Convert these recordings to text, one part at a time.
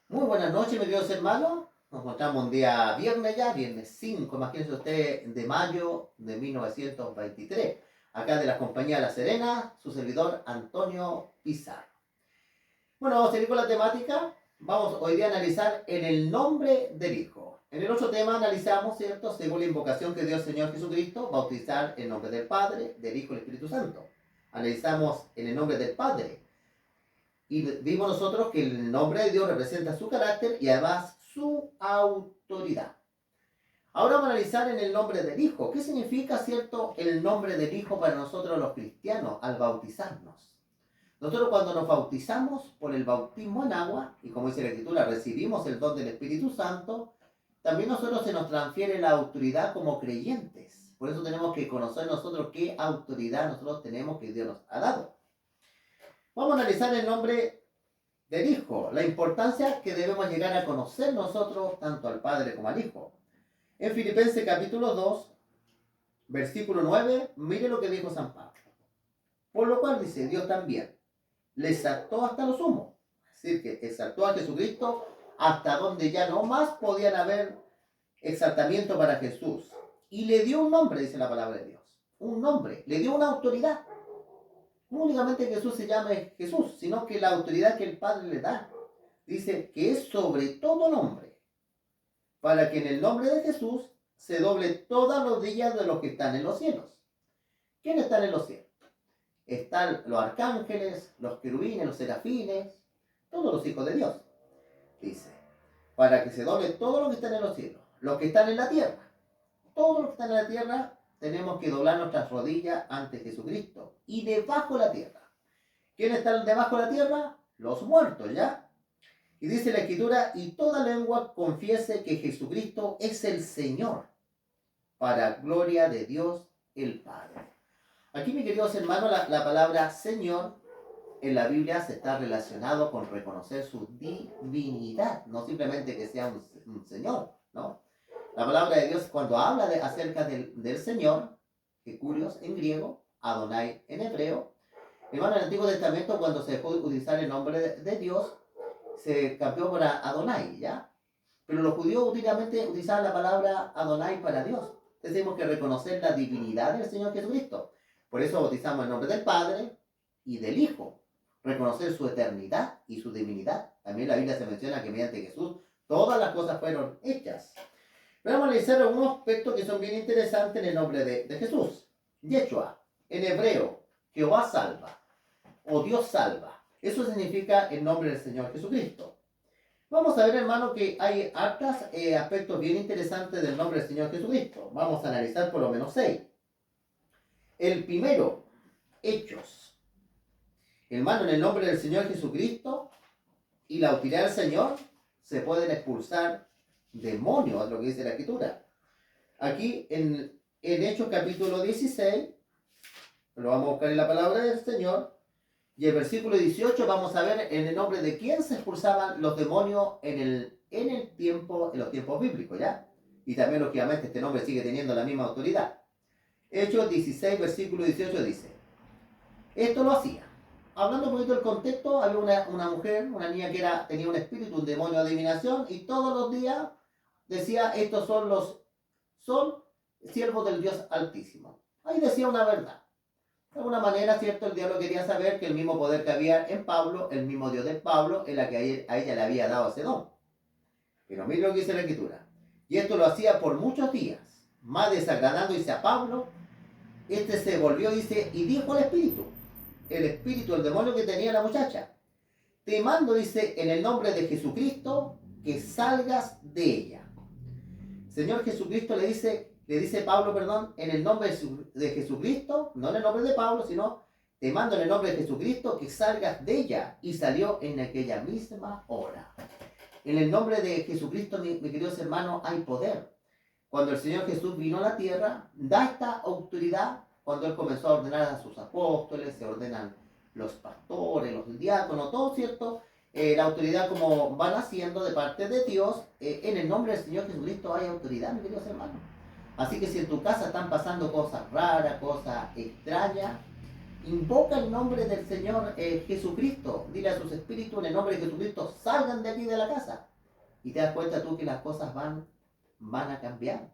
Muy buenas noches, mis queridos hermanos. Nos encontramos un día viernes ya, viernes 5, imagínense usted, de mayo de 1923. Acá de la compañía La Serena, su servidor Antonio Pizarro. Bueno, vamos a seguir con la temática. Vamos hoy día a analizar en el nombre del Hijo. En el otro tema analizamos, ¿cierto? Según la invocación que dio el Señor Jesucristo, bautizar en nombre del Padre, del Hijo y del Espíritu Santo. Analizamos en el nombre del Padre, y vimos nosotros que el nombre de Dios representa su carácter y además su autoridad. Ahora vamos a analizar en el nombre del Hijo. ¿Qué significa, cierto, el nombre del Hijo para nosotros los cristianos al bautizarnos? Nosotros cuando nos bautizamos por el bautismo en agua, y como dice la Escritura, recibimos el don del Espíritu Santo, también nosotros se nos transfiere la autoridad como creyentes. Por eso tenemos que conocer nosotros qué autoridad nosotros tenemos que Dios nos ha dado. Vamos a analizar el nombre del Hijo, la importancia que debemos llegar a conocer nosotros tanto al Padre como al Hijo. En Filipenses capítulo 2, versículo 9, mire lo que dijo San Pablo. Por lo cual dice, Dios también le exaltó hasta lo sumo. Es decir, que exaltó a Jesucristo hasta donde ya no más podían haber exaltamiento para Jesús. Y le dio un nombre, dice la palabra de Dios. Un nombre, le dio una autoridad. No únicamente que Jesús se llame Jesús, sino que la autoridad que el Padre le da. Dice que es sobre todo nombre, para que en el nombre de Jesús se doble todas las rodillas de los que están en los cielos. ¿Quiénes están en los cielos? Están los arcángeles, los querubines, los serafines, todos los hijos de Dios. Dice, para que se doble todo lo que están en los cielos, los que están en la tierra. Todos los que están en la tierra tenemos que doblar nuestras rodillas ante Jesucristo. Y debajo de la tierra. ¿Quiénes están debajo de la tierra? Los muertos, ¿ya? Y dice la Escritura, y toda lengua confiese que Jesucristo es el Señor, para gloria de Dios el Padre. Aquí, mis queridos hermanos, la palabra Señor en la Biblia se está relacionado con reconocer su divinidad, no simplemente que sea un Señor, ¿no? La palabra de Dios cuando habla acerca del Señor, que curios en griego, Adonai en hebreo, hermano, en el Antiguo Testamento cuando se dejó de utilizar el nombre de Dios, se cambió por Adonai, ¿ya? Pero los judíos únicamente utilizaban la palabra Adonai para Dios. Entonces tenemos que reconocer la divinidad del Señor Jesucristo. Por eso bautizamos el nombre del Padre y del Hijo. Reconocer su eternidad y su divinidad. También la Biblia se menciona que mediante Jesús todas las cosas fueron hechas. Pero vamos a analizar algunos aspectos que son bien interesantes en el nombre de Jesús. Yeshua, en hebreo, Jehová salva o Dios salva. Eso significa el nombre del Señor Jesucristo. Vamos a ver, hermano, que hay hartos aspectos bien interesantes del nombre del Señor Jesucristo. Vamos a analizar por lo menos 6. El primero, Hechos. Hermano, en el nombre del Señor Jesucristo y la autoridad del Señor se pueden expulsar demonios, es lo que dice la Escritura. Aquí en Hechos capítulo 16, lo vamos a buscar en la palabra del Señor, y el versículo 18 vamos a ver en el nombre de quién se expulsaban los demonios en los tiempos bíblicos, ¿ya? Y también, lógicamente, este nombre sigue teniendo la misma autoridad. Hechos 16, versículo 18 dice, esto lo hacía. Hablando un poquito del contexto, había una mujer, una niña que tenía un espíritu, un demonio de adivinación, y todos los días decía, estos son siervos del Dios Altísimo. Ahí decía una verdad. De alguna manera, ¿cierto? El diablo quería saber que el mismo poder que había en Pablo, el mismo Dios de Pablo, era que a ella le había dado ese don. Pero mira lo que dice la Escritura. Y esto lo hacía por muchos días, más desagradando, dice a Pablo, este se volvió, dice, y dijo al espíritu, el demonio que tenía la muchacha, te mando, dice, en el nombre de Jesucristo, que salgas de ella. Señor Jesucristo le dice Pablo, perdón, en el nombre de Jesucristo, no en el nombre de Pablo, sino te mando en el nombre de Jesucristo que salgas de ella. Y salió en aquella misma hora. En el nombre de Jesucristo, mis queridos hermanos, hay poder. Cuando el Señor Jesús vino a la tierra, da esta autoridad. Cuando Él comenzó a ordenar a sus apóstoles, se ordenan los pastores, los diáconos, todo, ¿cierto? La autoridad como van haciendo de parte de Dios, en el nombre del Señor Jesucristo hay autoridad, mis queridos hermanos. Así que si en tu casa están pasando cosas raras, cosas extrañas, Invoca el nombre del Señor Jesucristo. Dile a sus espíritus en el nombre de Jesucristo, salgan de aquí de la casa. Y te das cuenta tú que las cosas van a cambiar.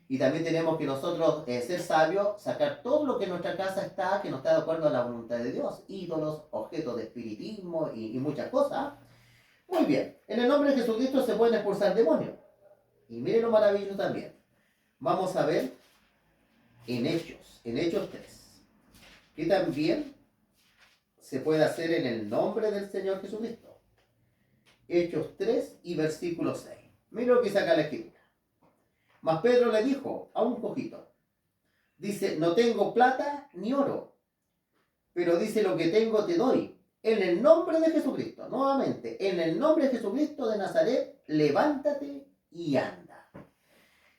Y también tenemos que nosotros ser sabios, sacar todo lo que en nuestra casa está, que no está de acuerdo a la voluntad de Dios. Ídolos, objetos de espiritismo y muchas cosas. Muy bien, en el nombre de Jesucristo se pueden expulsar demonios. Y miren lo maravilloso también. Vamos a ver en Hechos 3, que también se puede hacer en el nombre del Señor Jesucristo. Hechos 3 y versículo 6. Mira lo que saca la escritura. Mas Pedro le dijo a un cojito, dice, no tengo plata ni oro, pero dice, lo que tengo te doy. En el nombre de Jesucristo, nuevamente, en el nombre de Jesucristo de Nazaret, levántate y anda.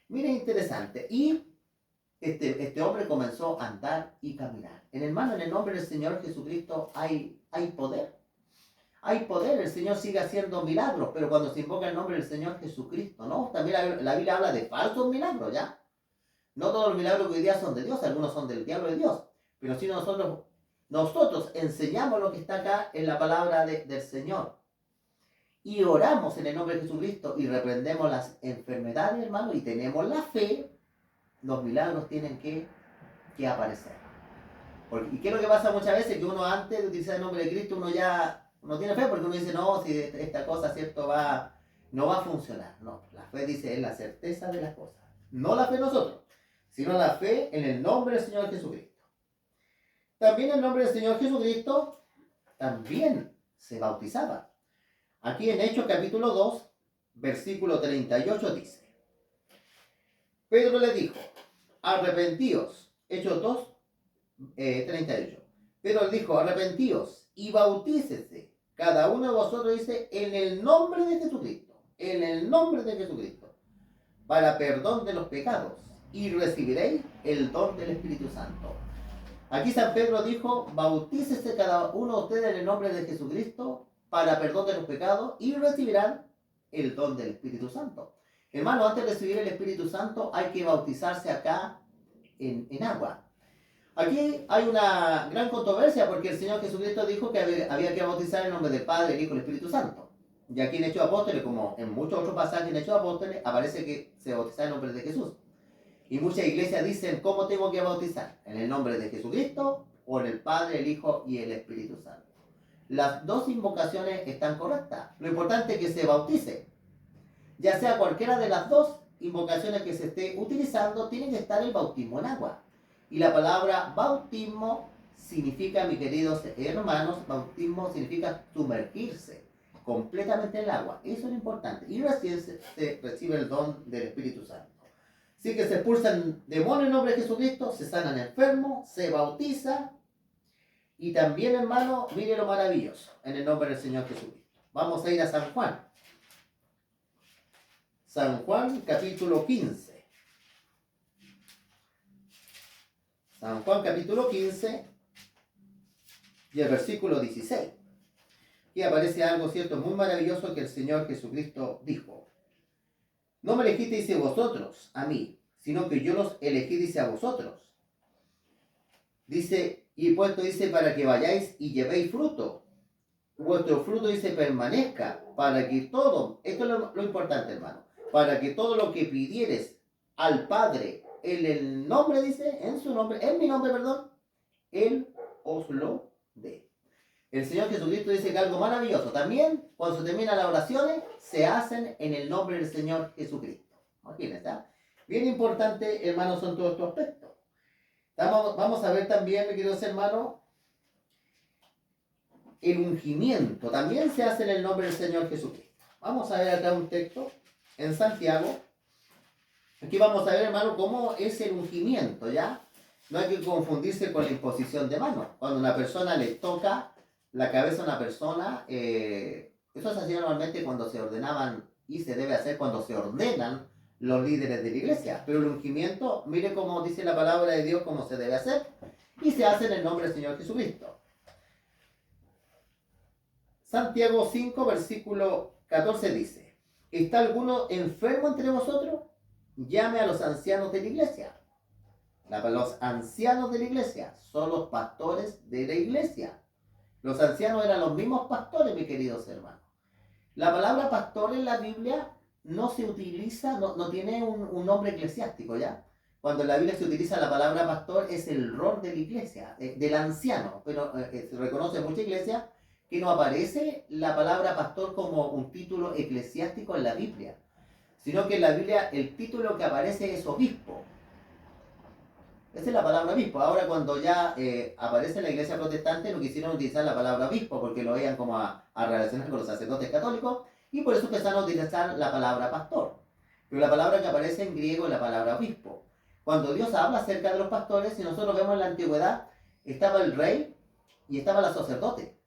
Mira, interesante. Y este hombre comenzó a andar y caminar. En el nombre del Señor Jesucristo hay poder. Hay poder, el Señor sigue haciendo milagros, pero cuando se invoca el nombre del Señor Jesucristo, ¿no? También la Biblia habla de falsos milagros, ¿ya? No todos los milagros que hoy día son de Dios, algunos son del diablo de Dios. Pero si nosotros enseñamos lo que está acá en la palabra del Señor y oramos en el nombre de Jesucristo y reprendemos las enfermedades, hermano, y tenemos la fe, los milagros tienen que aparecer. ¿Y qué es lo que pasa muchas veces? Que uno antes de utilizar el nombre de Cristo, uno ya no tiene fe porque uno dice, no, si esta cosa, ¿cierto? No va a funcionar. No, la fe dice, es la certeza de las cosas. No la fe en nosotros, sino la fe en el nombre del Señor Jesucristo. También el nombre del Señor Jesucristo también se bautizaba. Aquí en Hechos capítulo 2, versículo 38 dice, Pedro le dijo, arrepentíos. Hechos 2, 38. Pedro le dijo, arrepentíos y bautícese cada uno de vosotros, dice, en el nombre de Jesucristo, en el nombre de Jesucristo, para perdón de los pecados, y recibiréis el don del Espíritu Santo. Aquí San Pedro dijo, bautícese cada uno de ustedes en el nombre de Jesucristo, para perdón de los pecados, y recibirán el don del Espíritu Santo. Hermano, antes de recibir el Espíritu Santo, hay que bautizarse acá en agua. Aquí hay una gran controversia porque el Señor Jesucristo dijo que había que bautizar en nombre del Padre, el Hijo y el Espíritu Santo. Y aquí en Hechos de Apóstoles, como en muchos otros pasajes en Hechos de Apóstoles, aparece que se bautiza en nombre de Jesús. Y muchas iglesias dicen, ¿cómo tengo que bautizar? ¿En el nombre de Jesucristo o en el Padre, el Hijo y el Espíritu Santo? Las dos invocaciones están correctas. Lo importante es que se bautice. Ya sea cualquiera de las dos invocaciones que se esté utilizando, tiene que estar el bautismo en agua. Y la palabra bautismo significa, mis queridos hermanos, bautismo significa sumergirse completamente en el agua. Eso es lo importante. Y recién se recibe el don del Espíritu Santo. Así que se expulsan demonios en nombre de Jesucristo, se sanan enfermos, se bautiza. Y también, hermano, mire lo maravilloso, en el nombre del Señor Jesucristo. Vamos a ir a San Juan. San Juan capítulo 15. San Juan capítulo 15 y el versículo 16. Aquí aparece algo, cierto, muy maravilloso que el Señor Jesucristo dijo. No me elegisteis a vosotros, a mí, sino que yo los elegí, dice, a vosotros. Dice, y puesto, dice, para que vayáis y llevéis fruto. Vuestro fruto, dice, permanezca, para que todo, esto es lo importante, hermano, para que todo lo que pidieres al Padre, en el nombre, dice, en su nombre, en mi nombre, perdón, Él os lo dé. El Señor Jesucristo dice que algo maravilloso. También, cuando se terminan las oraciones, se hacen en el nombre del Señor Jesucristo. Imagínense, ¿eh? Bien importante, hermanos, son todos estos aspectos. Vamos a ver también, mis queridos hermanos, el ungimiento. También se hace en el nombre del Señor Jesucristo. Vamos a ver acá un texto en Santiago. Aquí vamos a ver, hermano, cómo es el ungimiento, ¿ya? No hay que confundirse con la imposición de manos. Cuando una persona le toca la cabeza a una persona, eso se hacía normalmente cuando se ordenaban, y se debe hacer cuando se ordenan los líderes de la iglesia. Pero el ungimiento, mire cómo dice la palabra de Dios, cómo se debe hacer, y se hace en el nombre del Señor Jesucristo. Santiago 5, versículo 14 dice, ¿está alguno enfermo entre vosotros? Llame a los ancianos de la iglesia Los ancianos de la iglesia son los pastores de la iglesia. Los ancianos eran los mismos pastores, mis queridos hermanos. La palabra pastor en la Biblia no se utiliza, no tiene un nombre eclesiástico, ¿ya? Cuando en la Biblia se utiliza la palabra pastor es el rol de la iglesia, del anciano, pero se reconoce en muchas iglesias que no aparece la palabra pastor como un título eclesiástico en la Biblia, sino que en la Biblia el título que aparece es obispo. Esa es la palabra obispo. Ahora cuando ya aparece en la iglesia protestante no quisieron utilizar la palabra obispo porque lo veían como a relacionar con los sacerdotes católicos y por eso empezaron a utilizar la palabra pastor. Pero la palabra que aparece en griego es la palabra obispo. Cuando Dios habla acerca de los pastores, si nosotros vemos en la antigüedad, estaba el rey y estaba el sacerdote.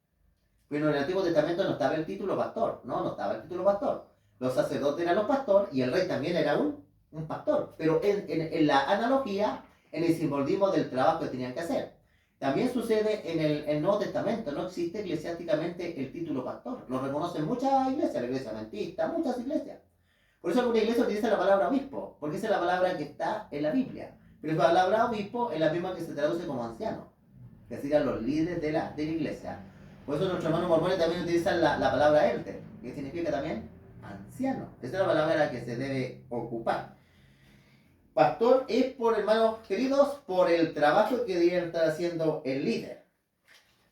Pero en el Antiguo Testamento no estaba el título pastor, no estaba el título pastor. Los sacerdotes eran los pastores y el rey también era un pastor. Pero en la analogía, en el simbolismo del trabajo que tenían que hacer. También sucede en el Nuevo Testamento, no existe eclesiásticamente el título pastor. Lo reconocen muchas iglesias, la iglesia adventista, muchas iglesias. Por eso alguna iglesia utiliza la palabra obispo, porque esa es la palabra que está en la Biblia. Pero la palabra obispo es la misma que se traduce como anciano, que serían los líderes de la iglesia. Por eso nuestros hermanos mormones también utilizan la palabra elder, que significa también anciano. Esa es la palabra a la que se debe ocupar. Pastor es, por hermanos queridos, por el trabajo que debe estar haciendo el líder.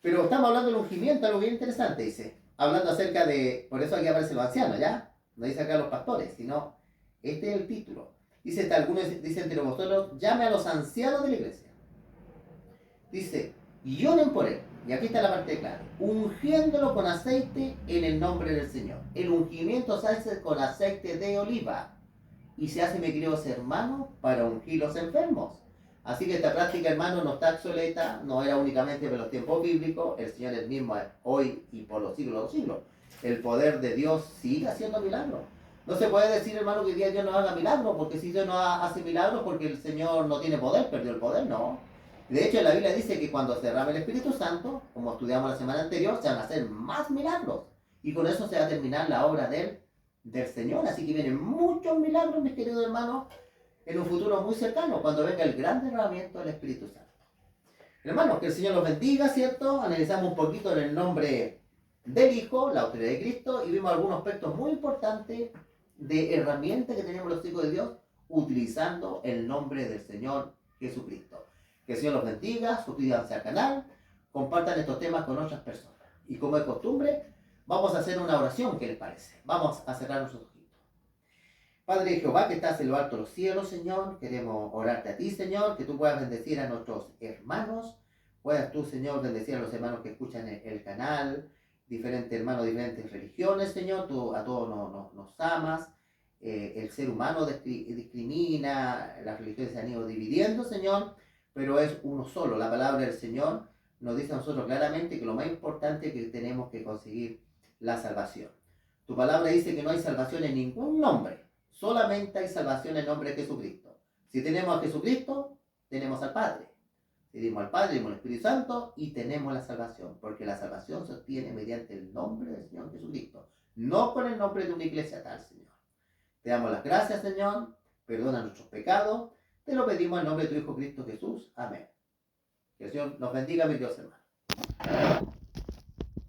Pero estamos hablando de ungimiento, algo bien interesante, dice. Hablando acerca de, por eso aquí aparecen los ancianos, ¿ya? No dice acá los pastores, sino este es el título. Dice, algunos dicen entre vosotros, llame a los ancianos de la iglesia. Dice, y oren por él. Y aquí está la parte clara. Ungiéndolo con aceite en el nombre del Señor. El ungimiento se hace con aceite de oliva. Y se hace, mis queridos hermanos, para ungir los enfermos. Así que esta práctica, hermano, no está obsoleta, no era únicamente por los tiempos bíblicos, el Señor es el mismo hoy y por los siglos de los siglos. El poder de Dios sigue haciendo milagros. No se puede decir, hermano, que hoy día Dios no haga milagros, porque si Dios no hace milagros, porque el Señor no tiene poder, perdió el poder, no. De hecho, la Biblia dice que cuando se derrame el Espíritu Santo, como estudiamos la semana anterior, se van a hacer más milagros. Y con eso se va a terminar la obra del Señor. Así que vienen muchos milagros, mis queridos hermanos, en un futuro muy cercano, cuando venga el gran derramamiento del Espíritu Santo. Hermanos, que el Señor los bendiga, ¿cierto? Analizamos un poquito en el nombre del Hijo, la autoridad de Cristo, y vimos algunos aspectos muy importantes de herramientas que tenemos los hijos de Dios utilizando el nombre del Señor Jesucristo. Que el Señor los bendiga, suscríbanse al canal, compartan estos temas con otras personas. Y como es costumbre, vamos a hacer una oración, ¿qué les parece? Vamos a cerrar nuestros ojitos. Padre Jehová, que estás en lo alto de los cielos, Señor, queremos orarte a ti, Señor, que tú puedas bendecir a nuestros hermanos, puedas tú, Señor, bendecir a los hermanos que escuchan el canal, diferentes hermanos, diferentes religiones, Señor, tú a todos nos amas, el ser humano discrimina, las religiones se han ido dividiendo, Señor, pero es uno solo. La palabra del Señor nos dice a nosotros claramente que lo más importante es que tenemos que conseguir la salvación. Tu palabra dice que no hay salvación en ningún nombre. Solamente hay salvación en el nombre de Jesucristo. Si tenemos a Jesucristo, tenemos al Padre. Si tenemos al Padre, tenemos al Espíritu Santo y tenemos la salvación. Porque la salvación se obtiene mediante el nombre del Señor Jesucristo. No con el nombre de una iglesia tal, Señor. Te damos las gracias, Señor. Perdona nuestros pecados. Te lo pedimos en nombre de tu Hijo Cristo Jesús. Amén. Que el Señor nos bendiga, mis Dios hermanos.